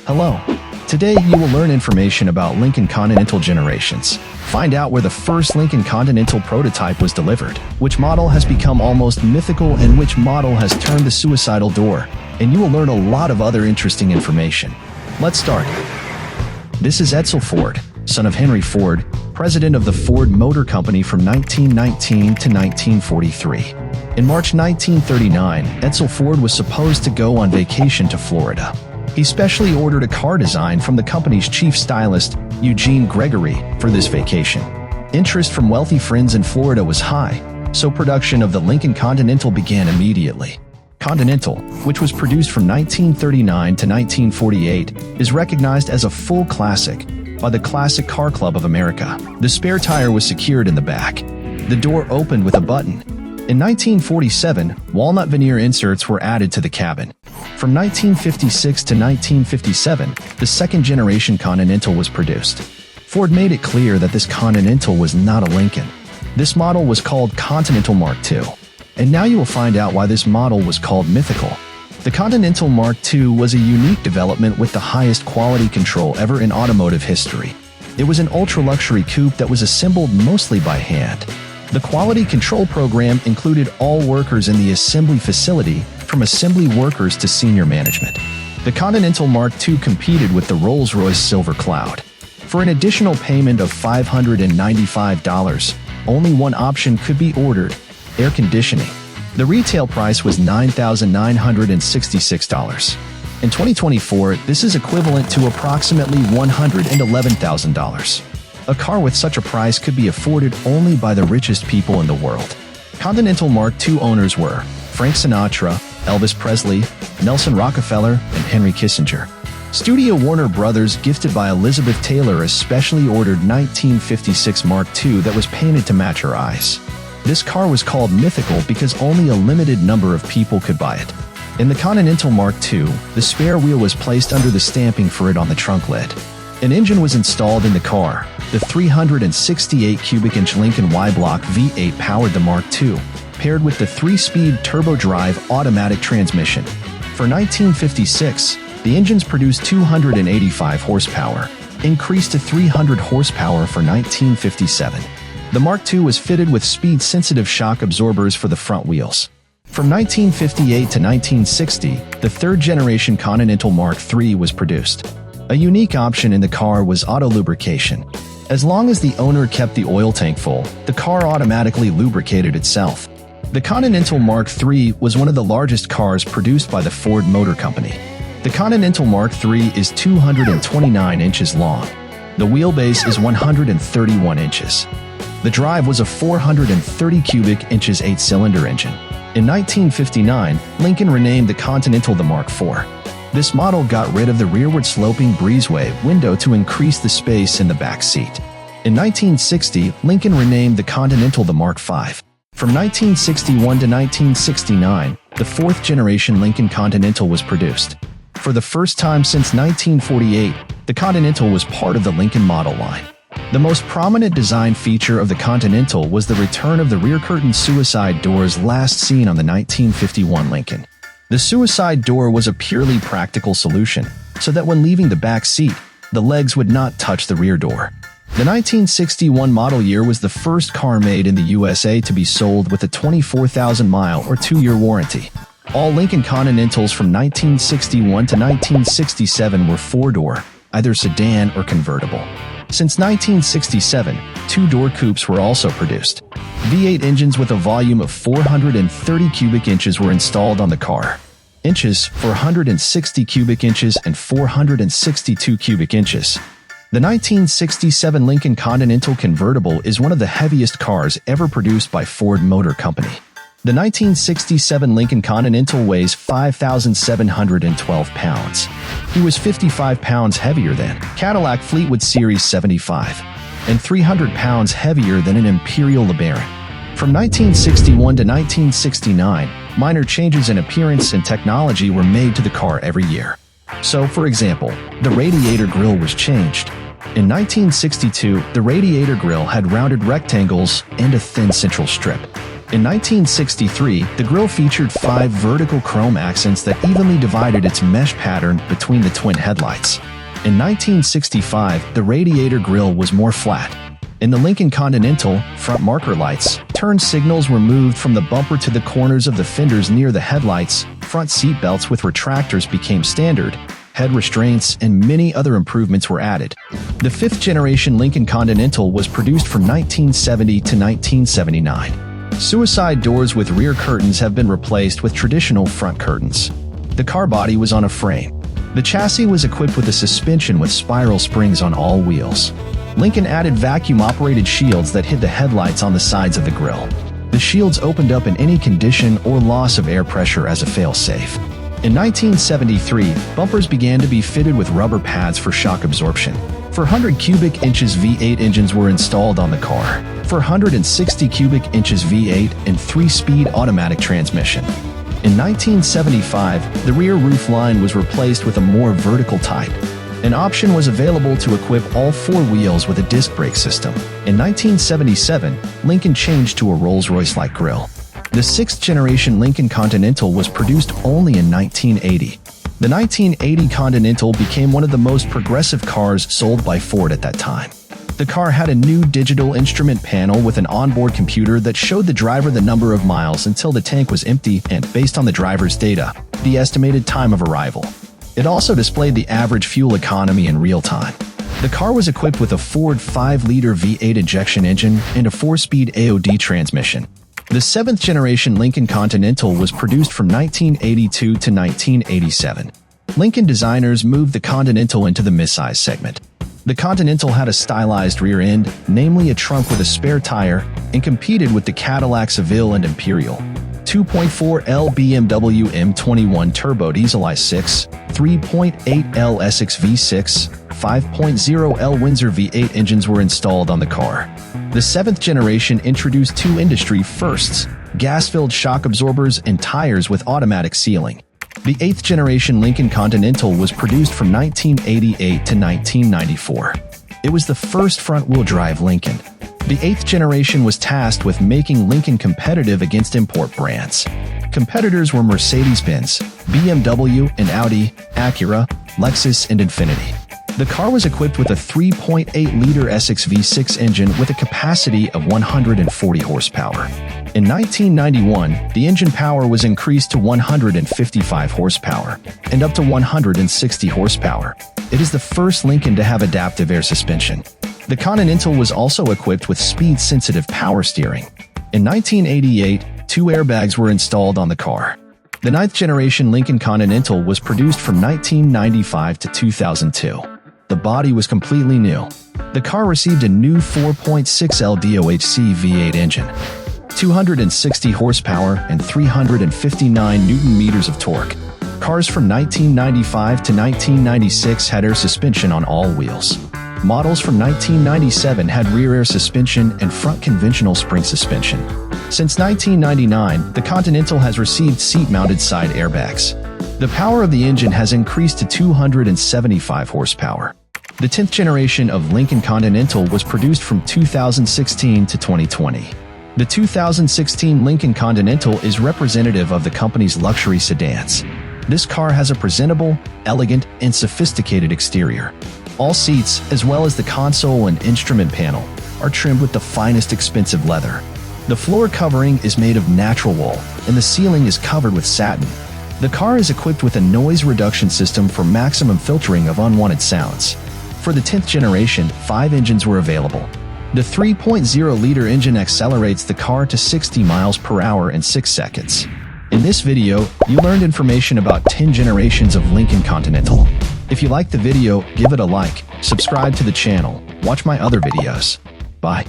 Hello. Today you will learn information about Lincoln Continental generations. Find out where the first Lincoln Continental prototype was delivered, which model has become almost mythical, and which model has turned the suicidal door. And you will learn a lot of other interesting information. Let's start. This is Edsel Ford, son of Henry Ford, president of the Ford Motor Company from 1919 to 1943. In March 1939, Edsel Ford was supposed to go on vacation to Florida. He specially ordered a car design from the company's chief stylist, Eugene Gregory, for this vacation. Interest from wealthy friends in Florida was high, so production of the Lincoln Continental began immediately. Continental, which was produced from 1939 to 1948, is recognized as a full classic by the Classic Car Club of America. The spare tire was secured in the back. The door opened with a button. In 1947, walnut veneer inserts were added to the cabin. From 1956 to 1957, the second-generation Continental was produced. Ford made it clear that this Continental was not a Lincoln. This model was called Continental Mark II. And now you will find out why this model was called mythical. The Continental Mark II was a unique development with the highest quality control ever in automotive history. It was an ultra-luxury coupe that was assembled mostly by hand. The quality control program included all workers in the assembly facility, from assembly workers to senior management. The Continental Mark II competed with the Rolls-Royce Silver Cloud. For an additional payment of $595, only one option could be ordered: air conditioning. The retail price was $9,966. In 2024, this is equivalent to approximately $111,000. A car with such a price could be afforded only by the richest people in the world. Continental Mark II owners were Frank Sinatra, Elvis Presley, Nelson Rockefeller, and Henry Kissinger. Studio Warner Brothers, gifted by Elizabeth Taylor, especially ordered 1956 Mark II that was painted to match her eyes. This car was called mythical because only a limited number of people could buy it. In the Continental Mark II, the spare wheel was placed under the stamping for it on the trunk lid. An engine was installed in the car. The 368 cubic inch Lincoln Y-Block V8 powered the Mark II, paired with the 3-speed turbo-drive automatic transmission. For 1956, the engines produced 285 horsepower, increased to 300 horsepower for 1957. The Mark II was fitted with speed-sensitive shock absorbers for the front wheels. From 1958 to 1960, the third-generation Continental Mark III was produced. A unique option in the car was auto lubrication. As long as the owner kept the oil tank full, the car automatically lubricated itself. The Continental Mark III was one of the largest cars produced by the Ford Motor Company. The Continental Mark III is 229 inches long. The wheelbase is 131 inches. The drive was a 430 cubic inches 8-cylinder engine. In 1959, Lincoln renamed the Continental the Mark IV. This model got rid of the rearward-sloping breezeway window to increase the space in the back seat. In 1960, Lincoln renamed the Continental the Mark V. From 1961 to 1969, the fourth-generation Lincoln Continental was produced. For the first time since 1948, the Continental was part of the Lincoln model line. The most prominent design feature of the Continental was the return of the rear curtain suicide doors last seen on the 1951 Lincoln. The suicide door was a purely practical solution, so that when leaving the back seat, the legs would not touch the rear door. The 1961 model year was the first car made in the USA to be sold with a 24,000-mile or 2-year warranty. All Lincoln Continentals from 1961 to 1967 were 4-door, either sedan or convertible. Since 1967, 2-door coupes were also produced. V8 engines with a volume of 430 cubic inches were installed on the car. Inches, 460 cubic inches and 462 cubic inches. The 1967 Lincoln Continental convertible is one of the heaviest cars ever produced by Ford Motor Company. The 1967 Lincoln Continental weighs 5,712 pounds. He was 55 pounds heavier than Cadillac Fleetwood Series 75 and 300 pounds heavier than an Imperial LeBaron. From 1961 to 1969, minor changes in appearance and technology were made to the car every year. So, for example, the radiator grille was changed. In 1962, the radiator grille had rounded rectangles and a thin central strip. In 1963, the grille featured 5 vertical chrome accents that evenly divided its mesh pattern between the twin headlights. In 1965, the radiator grille was more flat. In the Lincoln Continental, front marker lights, turn signals were moved from the bumper to the corners of the fenders near the headlights, front seat belts with retractors became standard, head restraints, and many other improvements were added. The 5th-generation Lincoln Continental was produced from 1970 to 1979. Suicide doors with rear curtains have been replaced with traditional front curtains. The car body was on a frame. The chassis was equipped with a suspension with spiral springs on all wheels. Lincoln added vacuum-operated shields that hid the headlights on the sides of the grille. The shields opened up in any condition or loss of air pressure as a fail-safe. In 1973, bumpers began to be fitted with rubber pads for shock absorption. 400 cubic inches V8 engines were installed on the car. 460 cubic inches V8 and 3-speed automatic transmission. In 1975, the rear roof line was replaced with a more vertical type. An option was available to equip all 4 wheels with a disc brake system. In 1977, Lincoln changed to a Rolls-Royce-like grille. The 6th-generation Lincoln Continental was produced only in 1980. The 1980 Continental became one of the most progressive cars sold by Ford at that time. The car had a new digital instrument panel with an onboard computer that showed the driver the number of miles until the tank was empty and, based on the driver's data, the estimated time of arrival. It also displayed the average fuel economy in real time. The car was equipped with a Ford 5-liter V8 injection engine and a 4-speed AOD transmission. The 7th-generation Lincoln Continental was produced from 1982 to 1987. Lincoln designers moved the Continental into the midsize segment. The Continental had a stylized rear end, namely a trunk with a spare tire, and competed with the Cadillac Seville and Imperial. 2.4L BMW M21 Turbo Diesel i6, 3.8L Essex V6, 5.0L Windsor V8 engines were installed on the car. The 7th generation introduced 2 industry firsts: gas-filled shock absorbers and tires with automatic sealing. The 8th generation Lincoln Continental was produced from 1988 to 1994. It was the first front-wheel drive Lincoln. The 8th generation was tasked with making Lincoln competitive against import brands. Competitors were Mercedes-Benz, BMW and Audi, Acura, Lexus, and Infiniti. The car was equipped with a 3.8-liter Essex V6 engine with a capacity of 140 horsepower. In 1991, the engine power was increased to 155 horsepower and up to 160 horsepower. It is the first Lincoln to have adaptive air suspension. The Continental was also equipped with speed-sensitive power steering. In 1988, 2 airbags were installed on the car. The 9th generation Lincoln Continental was produced from 1995 to 2002. The body was completely new. The car received a new 4.6L DOHC V8 engine, 260 horsepower and 359 Newton-meters of torque. Cars from 1995 to 1996 had air suspension on all wheels. Models from 1997 had rear air suspension and front conventional spring suspension. Since 1999, the Continental has received seat-mounted side airbags. The power of the engine has increased to 275 horsepower. The 10th generation of Lincoln Continental was produced from 2016 to 2020. The 2016 Lincoln Continental is representative of the company's luxury sedans. This car has a presentable, elegant, and sophisticated exterior. All seats, as well as the console and instrument panel, are trimmed with the finest expensive leather. The floor covering is made of natural wool, and the ceiling is covered with satin. The car is equipped with a noise reduction system for maximum filtering of unwanted sounds. For the 10th generation, 5 engines were available. The 3.0-liter engine accelerates the car to 60 miles per hour in 6 seconds. In this video, you learned information about 10 generations of Lincoln Continental. If you liked the video, give it a like, subscribe to the channel, watch my other videos. Bye.